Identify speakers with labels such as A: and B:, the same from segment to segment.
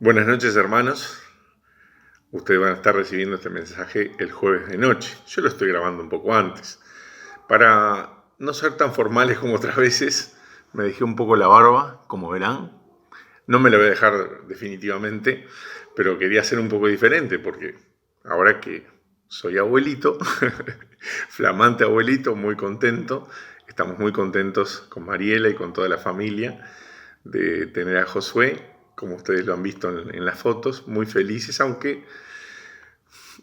A: Buenas noches, hermanos. Ustedes van a estar recibiendo este mensaje el jueves de noche. Yo lo estoy grabando un poco antes. Para no ser tan formales como otras veces, me dejé un poco la barba, como verán. No me la voy a dejar definitivamente, pero quería ser un poco diferente porque ahora que soy abuelito, flamante abuelito, muy contento. Estamos muy contentos con Mariela y con toda la familia de tener a Josué, como ustedes lo han visto en las fotos, muy felices, aunque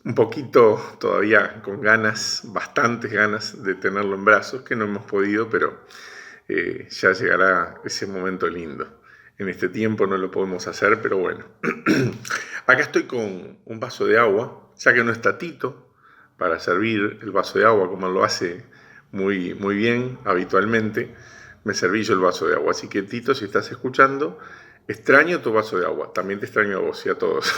A: un poquito todavía con ganas, bastantes ganas de tenerlo en brazos, que no hemos podido, pero ya llegará ese momento lindo. En este tiempo no lo podemos hacer, pero bueno. Acá estoy con un vaso de agua, ya que no está Tito para servir el vaso de agua como lo hace muy, muy bien habitualmente. Me serví yo el vaso de agua. Así que Tito, si estás escuchando, extraño tu vaso de agua. También te extraño a vos y a todos.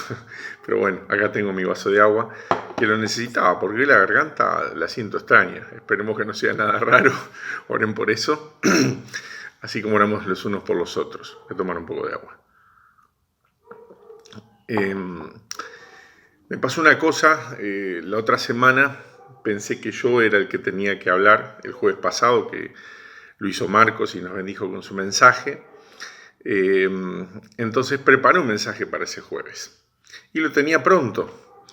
A: Pero bueno, acá tengo mi vaso de agua que lo necesitaba porque la garganta la siento extraña. Esperemos que no sea nada raro. Oren por eso. Así como oramos los unos por los otros. Voy a tomar un poco de agua. Me pasó una cosa. La otra semana pensé que yo era el que tenía que hablar. El jueves pasado que lo hizo Marcos y nos bendijo con su mensaje. Entonces preparé un mensaje para ese jueves y lo tenía pronto,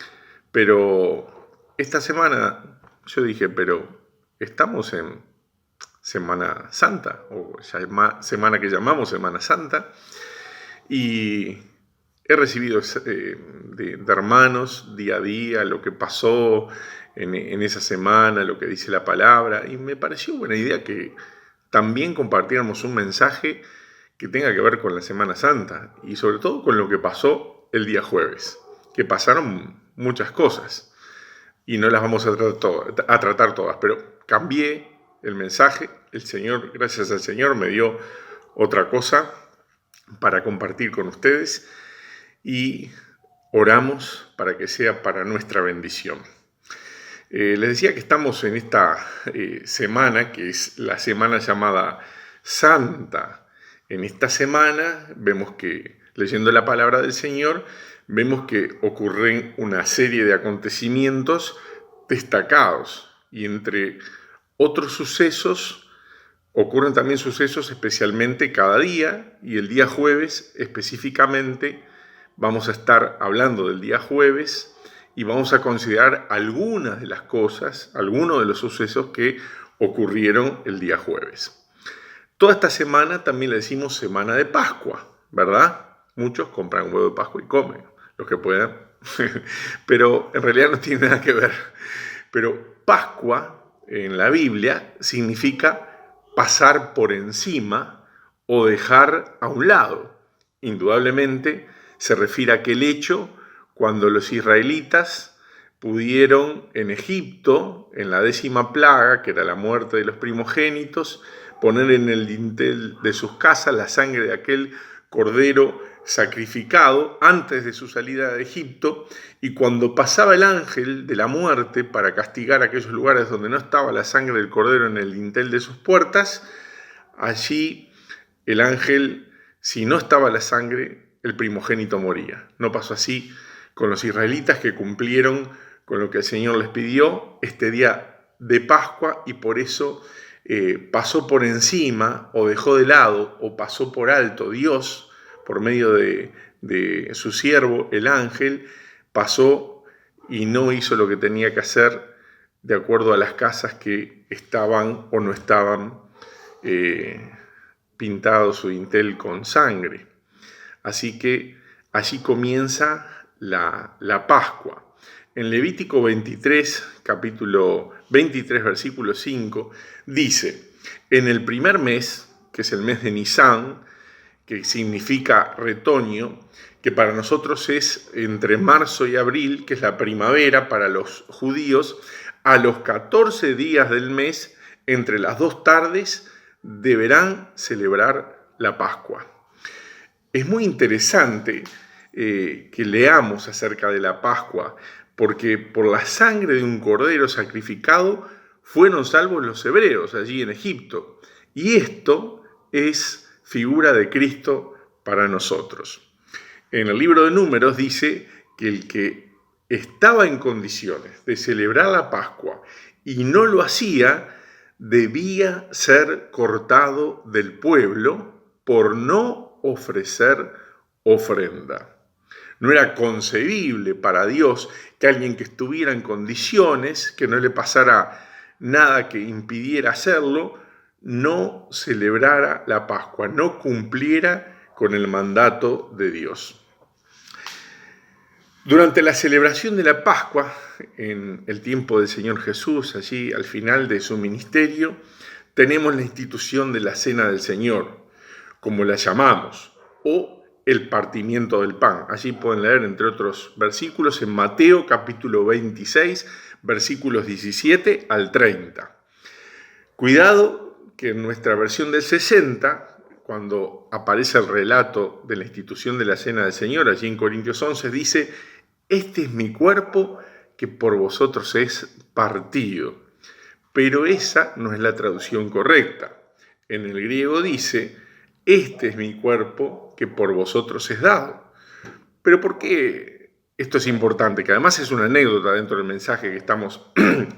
A: pero esta semana yo dije, pero estamos en Semana Santa, o semana que llamamos Semana Santa, y he recibido de hermanos día a día lo que pasó en esa semana, lo que dice la palabra, y me pareció buena idea que también compartiéramos un mensaje que tenga que ver con la Semana Santa y sobre todo con lo que pasó el día jueves, que pasaron muchas cosas y no las vamos a tratar todas, pero cambié el mensaje, el Señor, gracias al Señor, me dio otra cosa para compartir con ustedes y oramos para que sea para nuestra bendición. Les decía que estamos en esta semana, que es la semana llamada Santa. En esta semana vemos que, leyendo la palabra del Señor, vemos que ocurren una serie de acontecimientos destacados y entre otros sucesos ocurren también sucesos especialmente cada día, y el día jueves específicamente vamos a estar hablando del día jueves y vamos a considerar algunas de las cosas, algunos de los sucesos que ocurrieron el día jueves. Toda esta semana también le decimos semana de Pascua, ¿verdad? Muchos compran huevo de Pascua y comen, los que puedan, pero en realidad no tiene nada que ver. Pero Pascua en la Biblia significa pasar por encima o dejar a un lado. Indudablemente se refiere a aquel hecho cuando los israelitas pudieron en Egipto, en la 10ª plaga, que era la muerte de los primogénitos, poner en el dintel de sus casas la sangre de aquel cordero sacrificado antes de su salida de Egipto, y cuando pasaba el ángel de la muerte para castigar aquellos lugares donde no estaba la sangre del cordero en el dintel de sus puertas, allí el ángel, si no estaba la sangre, el primogénito moría. No pasó así con los israelitas, que cumplieron con lo que el Señor les pidió este día de Pascua, y por eso pasó por encima o dejó de lado o pasó por alto Dios por medio de su siervo, el ángel, pasó y no hizo lo que tenía que hacer de acuerdo a las casas que estaban o no estaban pintados su dintel con sangre. Así que allí comienza la Pascua. En Levítico 23, capítulo 23, versículo 5, dice: en el primer mes, que es el mes de Nisán, que significa retoño, que para nosotros es entre marzo y abril, que es la primavera para los judíos, a los 14 días del mes, entre las 2 tardes, deberán celebrar la Pascua. Es muy interesante que leamos acerca de la Pascua, porque por la sangre de un cordero sacrificado fueron salvos los hebreos allí en Egipto. Y esto es figura de Cristo para nosotros. En el libro de Números dice que el que estaba en condiciones de celebrar la Pascua y no lo hacía, debía ser cortado del pueblo por no ofrecer ofrenda. No era concebible para Dios que alguien que estuviera en condiciones, que no le pasara nada que impidiera hacerlo, no celebrara la Pascua, no cumpliera con el mandato de Dios. Durante la celebración de la Pascua, en el tiempo del Señor Jesús, allí al final de su ministerio, tenemos la institución de la Cena del Señor, como la llamamos, o el partimiento del pan. Allí pueden leer, entre otros versículos, en Mateo capítulo 26, versículos 17 al 30. Cuidado que en nuestra versión del 60, cuando aparece el relato de la institución de la Cena del Señor, allí en Corintios 11, dice: este es mi cuerpo que por vosotros es partido. Pero esa no es la traducción correcta. En el griego dice: este es mi cuerpo que por vosotros es dado. Pero ¿por qué esto es importante? Que además es una anécdota dentro del mensaje que estamos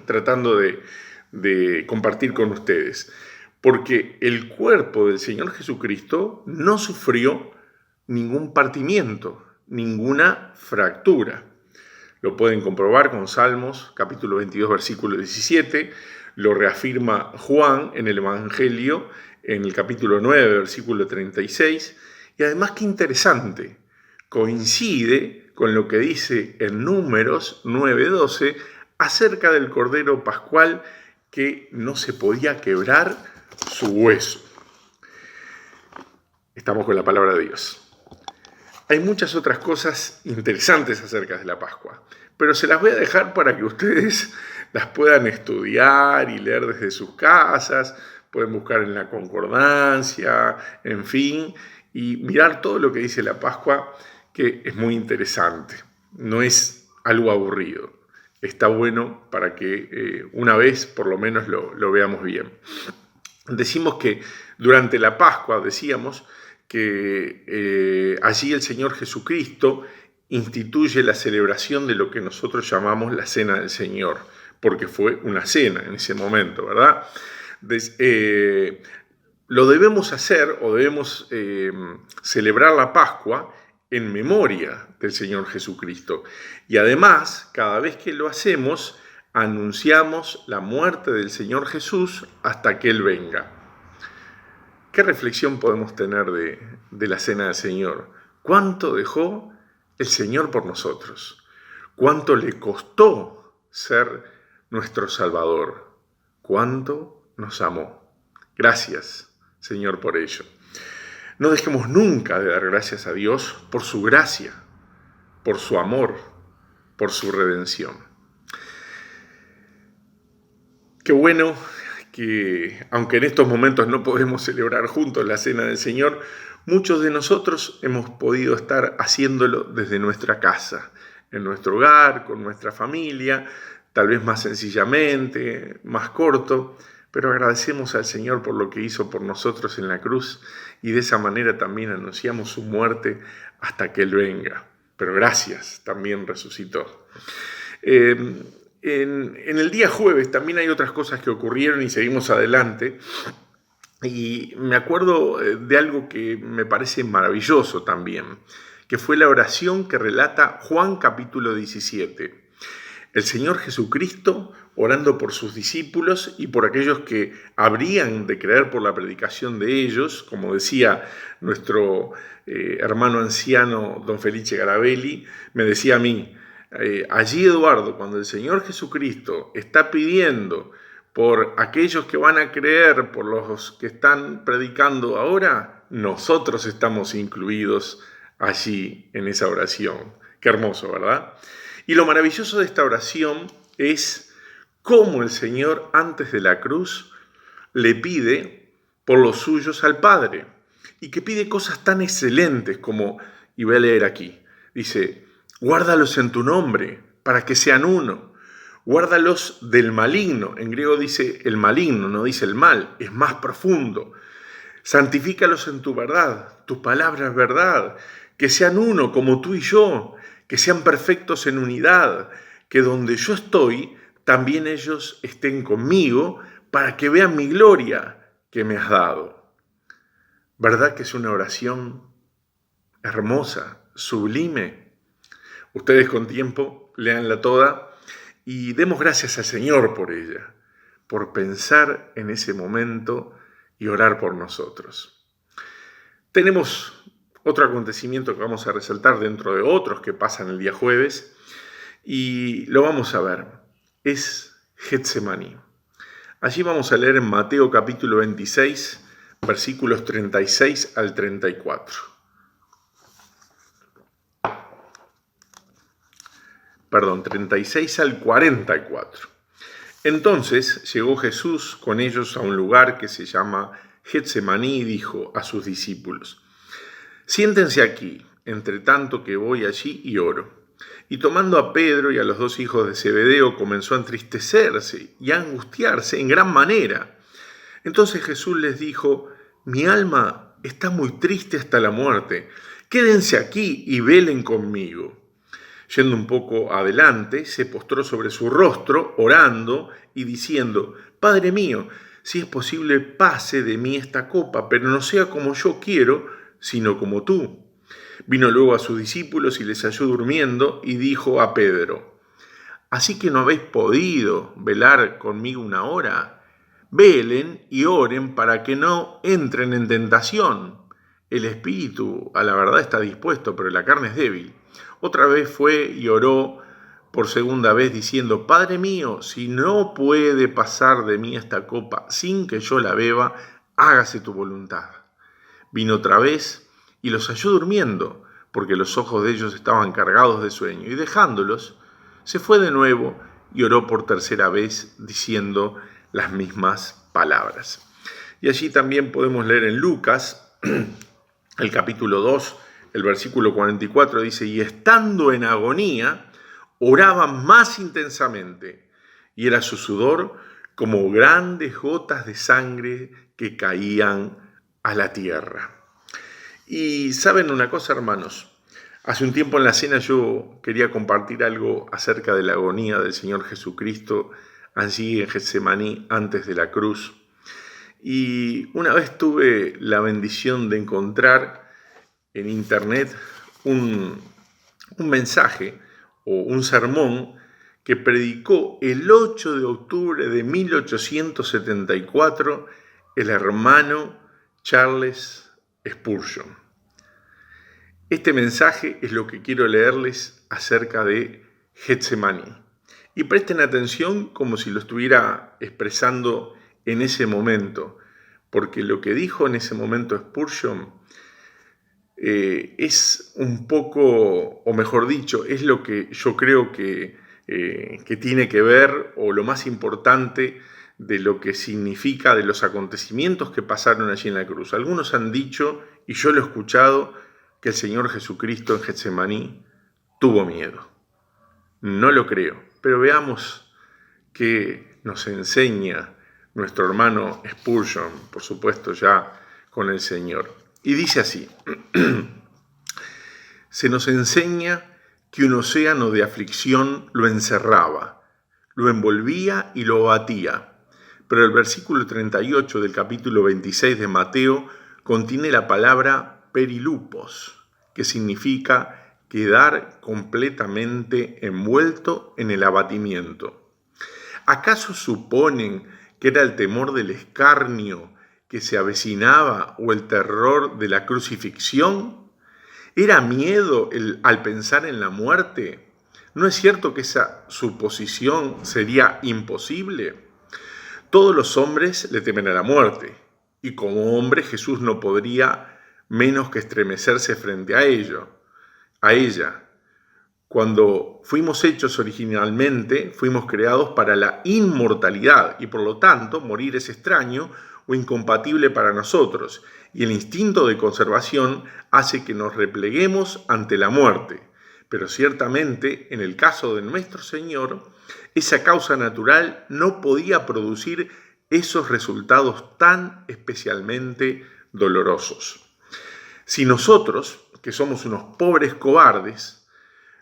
A: tratando de compartir con ustedes. Porque el cuerpo del Señor Jesucristo no sufrió ningún partimiento, ninguna fractura. Lo pueden comprobar con Salmos, capítulo 22, versículo 17. Lo reafirma Juan en el Evangelio, en el capítulo 9, versículo 36. Y además, qué interesante, coincide con lo que dice en Números 9:12 acerca del Cordero Pascual, que no se podía quebrar su hueso. Estamos con la palabra de Dios. Hay muchas otras cosas interesantes acerca de la Pascua, pero se las voy a dejar para que ustedes las puedan estudiar y leer desde sus casas. Pueden buscar en la concordancia, en fin, y mirar todo lo que dice la Pascua, que es muy interesante. No es algo aburrido. Está bueno para que una vez por lo menos lo veamos bien. Decimos que durante la Pascua, decíamos, que allí el Señor Jesucristo instituye la celebración de lo que nosotros llamamos la Cena del Señor, porque fue una cena en ese momento, ¿verdad? Lo debemos hacer o debemos celebrar la Pascua en memoria del Señor Jesucristo. Y además, cada vez que lo hacemos, anunciamos la muerte del Señor Jesús hasta que Él venga. ¿Qué reflexión podemos tener de la Cena del Señor? ¿Cuánto dejó el Señor por nosotros? ¿Cuánto le costó ser nuestro Salvador? ¿Cuánto nos amó? Gracias, Señor, por ello. No dejemos nunca de dar gracias a Dios por su gracia, por su amor, por su redención. Qué bueno que, aunque en estos momentos no podemos celebrar juntos la Cena del Señor, muchos de nosotros hemos podido estar haciéndolo desde nuestra casa, en nuestro hogar, con nuestra familia, tal vez más sencillamente, más corto, pero agradecemos al Señor por lo que hizo por nosotros en la cruz y de esa manera también anunciamos su muerte hasta que Él venga. Pero gracias, también resucitó. En el día jueves también hay otras cosas que ocurrieron y seguimos adelante. Y me acuerdo de algo que me parece maravilloso también, que fue la oración que relata Juan capítulo 17. El Señor Jesucristo orando por sus discípulos y por aquellos que habrían de creer por la predicación de ellos, como decía nuestro hermano anciano don Felice Garabelli, me decía a mí, allí Eduardo, cuando el Señor Jesucristo está pidiendo por aquellos que van a creer, por los que están predicando ahora, nosotros estamos incluidos allí en esa oración. Qué hermoso, ¿verdad? Y lo maravilloso de esta oración es cómo el Señor antes de la cruz le pide por los suyos al Padre y que pide cosas tan excelentes como, y voy a leer aquí, dice, guárdalos en tu nombre para que sean uno, guárdalos del maligno, en griego dice el maligno, no dice el mal, es más profundo, santifícalos en tu verdad, tu palabra es verdad, que sean uno como tú y yo, que sean perfectos en unidad, que donde yo estoy, también ellos estén conmigo para que vean mi gloria que me has dado. ¿Verdad que es una oración hermosa, sublime? Ustedes con tiempo, léanla toda y demos gracias al Señor por ella, por pensar en ese momento y orar por nosotros. Tenemos otro acontecimiento que vamos a resaltar dentro de otros que pasan el día jueves y lo vamos a ver. Es Getsemaní. Allí vamos a leer en Mateo capítulo 26, versículos 36 al 34. Perdón, 36 al 44. Entonces llegó Jesús con ellos a un lugar que se llama Getsemaní y dijo a sus discípulos: siéntense aquí, entre tanto que voy allí y oro. Y tomando a Pedro y a los dos hijos de Zebedeo, comenzó a entristecerse y a angustiarse en gran manera. Entonces Jesús les dijo: mi alma está muy triste hasta la muerte. Quédense aquí y velen conmigo. Yendo un poco adelante, se postró sobre su rostro, orando y diciendo: Padre mío, si es posible, pase de mí esta copa, pero no sea como yo quiero, sino como tú. Vino luego a sus discípulos y les halló durmiendo, y dijo a Pedro: ¿así que no habéis podido velar conmigo una hora? Velen y oren para que no entren en tentación. El espíritu, a la verdad, está dispuesto, pero la carne es débil. Otra vez fue y oró por segunda vez, diciendo: Padre mío, si no puede pasar de mí esta copa sin que yo la beba, hágase tu voluntad. Vino otra vez y los halló durmiendo, porque los ojos de ellos estaban cargados de sueño, y dejándolos, se fue de nuevo y oró por tercera vez, diciendo las mismas palabras. Y allí también podemos leer en Lucas, el capítulo 2, el versículo 44, dice: y estando en agonía, oraba más intensamente, y era su sudor como grandes gotas de sangre que caían a la tierra. Y saben una cosa, hermanos, hace un tiempo en la cena yo quería compartir algo acerca de la agonía del Señor Jesucristo allí en Getsemaní antes de la cruz. Y una vez tuve la bendición de encontrar en internet un mensaje o un sermón que predicó el 8 de octubre de 1874 el hermano Charles Spurgeon. Este mensaje es lo que quiero leerles acerca de Getsemaní. Y presten atención como si lo estuviera expresando en ese momento, porque lo que dijo en ese momento Spurgeon es un poco, o mejor dicho, es lo que yo creo que tiene que ver, o lo más importante de lo que significa, de los acontecimientos que pasaron allí en la cruz. Algunos han dicho, y yo lo he escuchado, que el Señor Jesucristo en Getsemaní tuvo miedo. No lo creo, pero veamos qué nos enseña nuestro hermano Spurgeon, por supuesto ya con el Señor. Y dice así: se nos enseña que un océano de aflicción lo encerraba, lo envolvía y lo abatía. Pero el versículo 38 del capítulo 26 de Mateo contiene la palabra perilupos, que significa quedar completamente envuelto en el abatimiento. ¿Acaso suponen que era el temor del escarnio que se avecinaba o el terror de la crucifixión? ¿Era miedo al pensar en la muerte? ¿No es cierto que esa suposición sería imposible? Todos los hombres le temen a la muerte, y como hombre Jesús no podría menos que estremecerse frente a ella. Cuando fuimos hechos originalmente, fuimos creados para la inmortalidad, y por lo tanto morir es extraño o incompatible para nosotros, y el instinto de conservación hace que nos repleguemos ante la muerte. Pero ciertamente, en el caso de nuestro Señor, esa causa natural no podía producir esos resultados tan especialmente dolorosos. Si nosotros que somos unos pobres cobardes,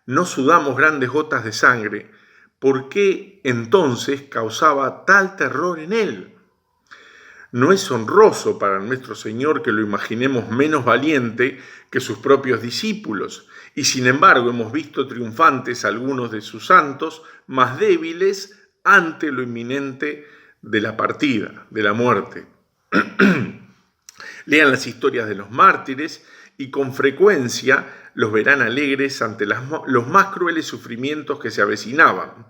A: no sudamos grandes gotas de sangre, ¿por qué entonces causaba tal terror en él? No es honroso para nuestro Señor que lo imaginemos menos valiente que sus propios discípulos, y sin embargo hemos visto triunfantes algunos de sus santos más débiles ante lo inminente de la partida, de la muerte. Lean las historias de los mártires y con frecuencia los verán alegres ante los más crueles sufrimientos que se avecinaban.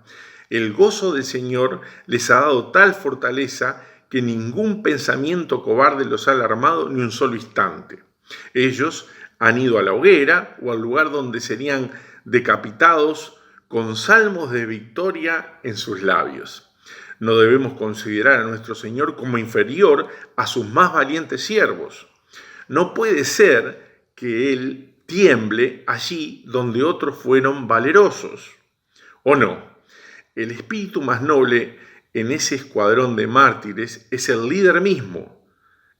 A: El gozo del Señor les ha dado tal fortaleza que ningún pensamiento cobarde los ha alarmado ni un solo instante. Ellos han ido a la hoguera o al lugar donde serían decapitados con salmos de victoria en sus labios. No debemos considerar a nuestro Señor como inferior a sus más valientes siervos. No puede ser que Él tiemble allí donde otros fueron valerosos. ¿O no? El espíritu más noble en ese escuadrón de mártires es el líder mismo.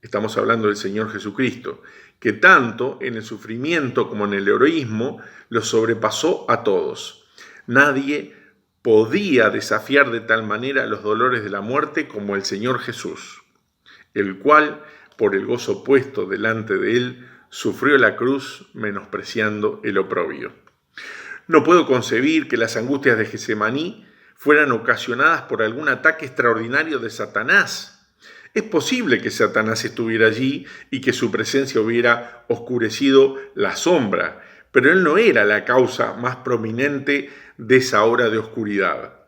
A: Estamos hablando del Señor Jesucristo, que tanto en el sufrimiento como en el heroísmo los sobrepasó a todos. Nadie podía desafiar de tal manera los dolores de la muerte como el Señor Jesús, el cual, por el gozo puesto delante de él, sufrió la cruz menospreciando el oprobio. No puedo concebir que las angustias de Getsemaní fueran ocasionadas por algún ataque extraordinario de Satanás. Es posible que Satanás estuviera allí y que su presencia hubiera oscurecido la sombra, pero él no era la causa más prominente de esa hora de oscuridad.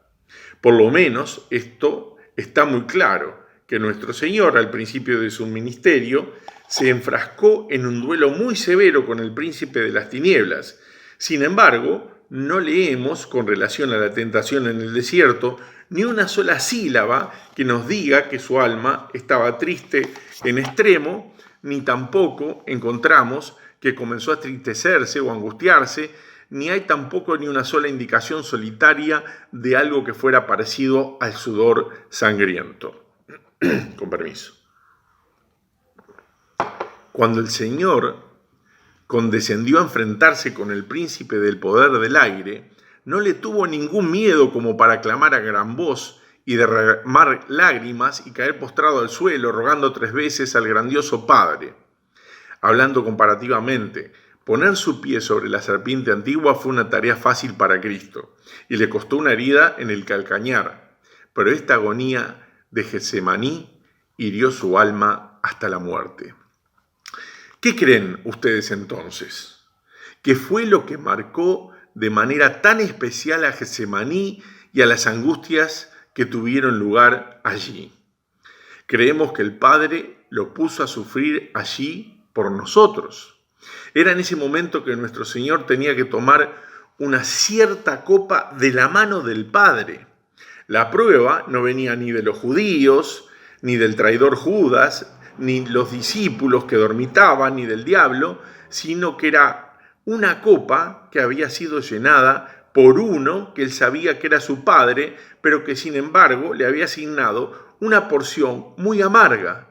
A: Por lo menos esto está muy claro, que nuestro Señor al principio de su ministerio se enfrascó en un duelo muy severo con el príncipe de las tinieblas. Sin embargo, no leemos con relación a la tentación en el desierto ni una sola sílaba que nos diga que su alma estaba triste en extremo, ni tampoco encontramos que comenzó a entristecerse o angustiarse, ni hay tampoco ni una sola indicación solitaria de algo que fuera parecido al sudor sangriento. Con permiso. Cuando el Señor condescendió a enfrentarse con el príncipe del poder del aire, no le tuvo ningún miedo como para clamar a gran voz y derramar lágrimas y caer postrado al suelo, rogando 3 veces al grandioso Padre. Hablando comparativamente, poner su pie sobre la serpiente antigua fue una tarea fácil para Cristo, y le costó una herida en el calcañar, pero esta agonía de Getsemaní hirió su alma hasta la muerte. ¿Qué creen ustedes entonces? ¿Qué fue lo que marcó de manera tan especial a Getsemaní y a las angustias que tuvieron lugar allí? Creemos que el Padre lo puso a sufrir allí por nosotros. Era en ese momento que nuestro Señor tenía que tomar una cierta copa de la mano del Padre. La prueba no venía ni de los judíos, ni del traidor Judas, ni los discípulos que dormitaban, ni del diablo, sino que era una copa que había sido llenada por uno que él sabía que era su Padre, pero que sin embargo le había asignado una porción muy amarga,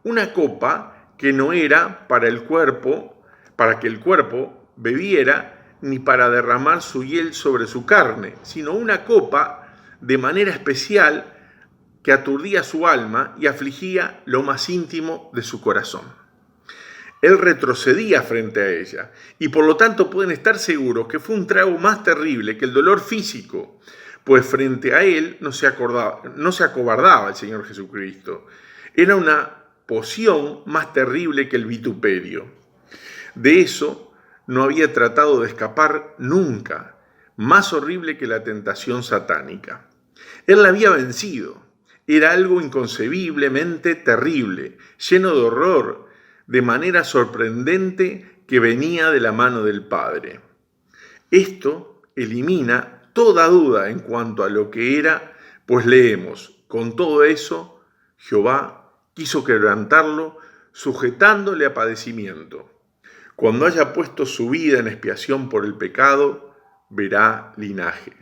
A: una copa que no era para el cuerpo, para que el cuerpo bebiera, ni para derramar su hiel sobre su carne, sino una copa de manera especial que aturdía su alma y afligía lo más íntimo de su corazón. Él retrocedía frente a ella, y por lo tanto pueden estar seguros que fue un trago más terrible que el dolor físico, pues frente a él no se acobardaba el Señor Jesucristo. Era una poción más terrible que el vituperio. De eso no había tratado de escapar nunca, más horrible que la tentación satánica. Él la había vencido. Era algo inconcebiblemente terrible, lleno de horror, de manera sorprendente que venía de la mano del Padre. Esto elimina toda duda en cuanto a lo que era, pues leemos, con todo eso, Jehová quiso quebrantarlo, sujetándole a padecimiento. Cuando haya puesto su vida en expiación por el pecado, verá linaje.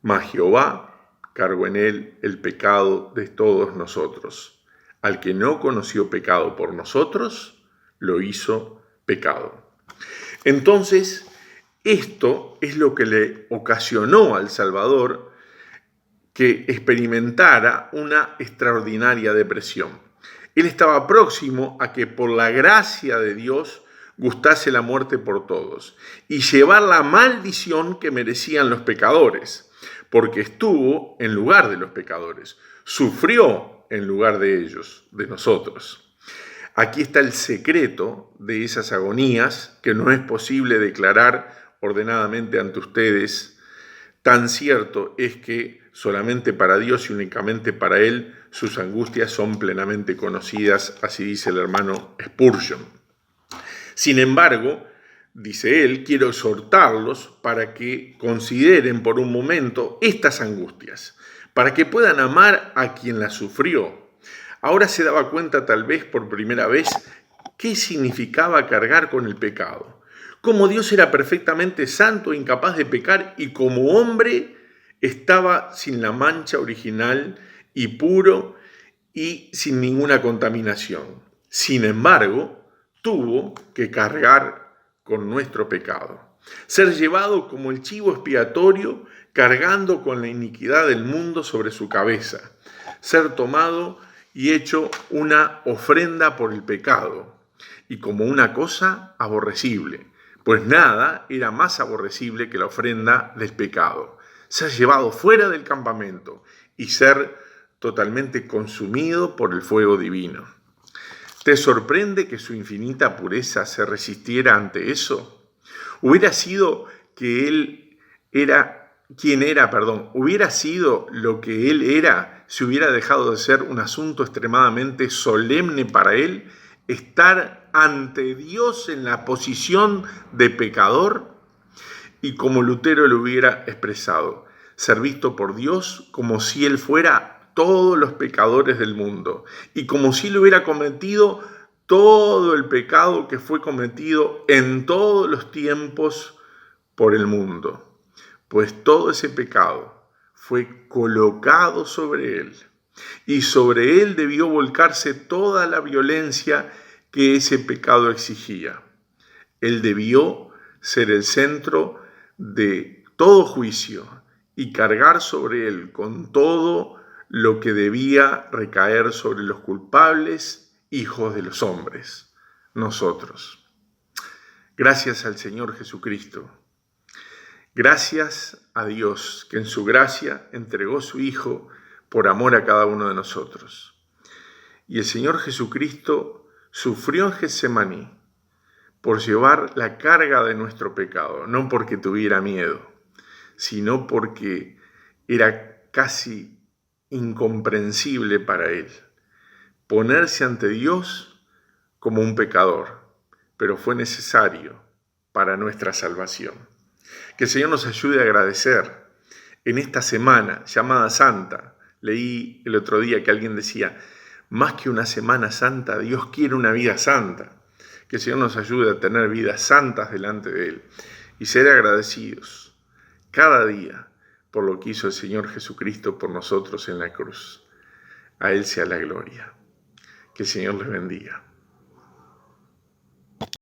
A: Mas Jehová cargó en él el pecado de todos nosotros. Al que no conoció pecado por nosotros, lo hizo pecado. Entonces, esto es lo que le ocasionó al Salvador que experimentara una extraordinaria depresión. Él estaba próximo a que por la gracia de Dios gustase la muerte por todos y llevar la maldición que merecían los pecadores, porque estuvo en lugar de los pecadores, sufrió en lugar de ellos, de nosotros. Aquí está el secreto de esas agonías que no es posible declarar ordenadamente ante ustedes. Tan cierto es que solamente para Dios y únicamente para Él sus angustias son plenamente conocidas, así dice el hermano Spurgeon. Sin embargo, dice él, quiero exhortarlos para que consideren por un momento estas angustias, para que puedan amar a quien las sufrió. Ahora se daba cuenta tal vez por primera vez qué significaba cargar con el pecado. Cómo Dios era perfectamente santo e incapaz de pecar y como hombre estaba sin la mancha original y puro y sin ninguna contaminación. Sin embargo, tuvo que cargar con nuestro pecado. Ser llevado como el chivo expiatorio cargando con la iniquidad del mundo sobre su cabeza. Ser tomado y hecho una ofrenda por el pecado y como una cosa aborrecible, pues nada era más aborrecible que la ofrenda del pecado. Ser llevado fuera del campamento y ser totalmente consumido por el fuego divino. ¿Te sorprende que su infinita pureza se resistiera ante eso? Hubiera sido hubiera sido lo que él era si hubiera dejado de ser un asunto extremadamente solemne para él, estar ante Dios en la posición de pecador y como Lutero lo hubiera expresado, ser visto por Dios como si él fuera todos los pecadores del mundo y como si él hubiera cometido todo el pecado que fue cometido en todos los tiempos por el mundo. Pues todo ese pecado fue colocado sobre él y sobre él debió volcarse toda la violencia que ese pecado exigía. Él debió ser el centro de todo juicio y cargar sobre él con todo lo que debía recaer sobre los culpables hijos de los hombres, nosotros. Gracias al Señor Jesucristo. Gracias a Dios que en su gracia entregó su Hijo por amor a cada uno de nosotros. Y el Señor Jesucristo sufrió en Getsemaní por llevar la carga de nuestro pecado, no porque tuviera miedo, sino porque era casi incomprensible para él ponerse ante Dios como un pecador, pero fue necesario para nuestra salvación. Que el Señor nos ayude a agradecer en esta semana llamada Santa. Leí el otro día que alguien decía, más que una semana santa, Dios quiere una vida santa. Que el Señor nos ayude a tener vidas santas delante de Él y ser agradecidos cada día por lo que hizo el Señor Jesucristo por nosotros en la cruz. A Él sea la gloria. Que el Señor les bendiga.